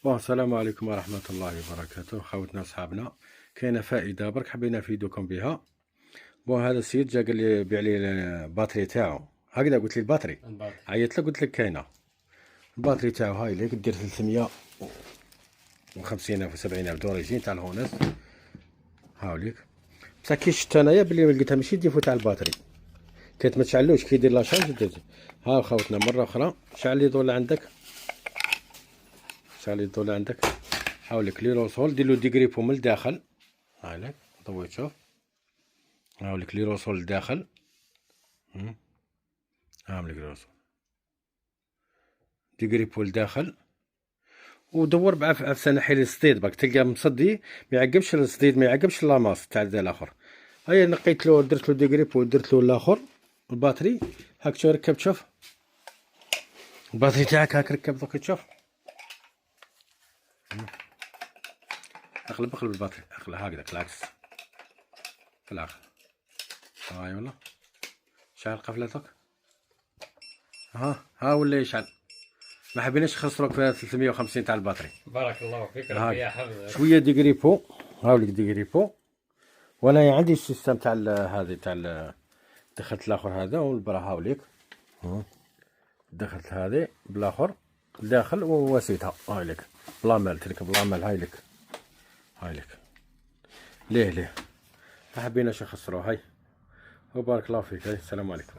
السلام عليكم ورحمة الله وبركاته خوتنا وصحابنا. كاينة فائدة برك حبينا نفيدوكم بها. هذا السيد جا قال لي بيع لي الباتري تاعو هكذا، قلت لي الباتري الباطل. عيطت له قلت لك كاينة الباتري تاعو هاي ليك دير 350 أو 70 ألف دوريجين تاع الهونس هاوليك. بصح كي شفت انايا بلي لقيتها ماشي ديفو تاع الباتري، كانت ما تشعلوش كي يدير لاشارج. ها خوتنا مرة أخرى شعل لي ضوء عندك، شعل لي الضوء عندك. هاوليك لي روسول دير له ديغريبو من الداخل. هاوليك ضوي تشوف، هاوليك لي روسول الداخل. هاوليك لي روسول ديغريبو الداخل، ودور بعفسه ناحية الصديد باك تلقاه مصدي ما يعقبش الصديد، ما يعقبش لاماس تاع الاخر. هيا نقيت له درت له ديغريبو ودرت له الاخر الباتري. هاك شو ركبت، شوف الباتري تاعك هاك ركب دوك تشوف. اقلب الباتري، اقلب هكذاك العكس في الاخر. هاي والله شعل قفلتك. ها ولا يشعل. ما حبيناش نخسروك في 350 تاع الباتري. بارك الله فيك، ربي يحفظك. شويه ديغريبو، هاوليك ديغريبو. وانا عندي السيستم تاع هذه تاع دخلت الاخر هذا والبرا هاوليك. دخلت هذه بالاخر داخل ووسيتها هايلك بلا مال، تركب بلا مال. هايلك ليه ما حبيناش نخسروه. هاي وبارك الله فيك. هاي السلام عليكم.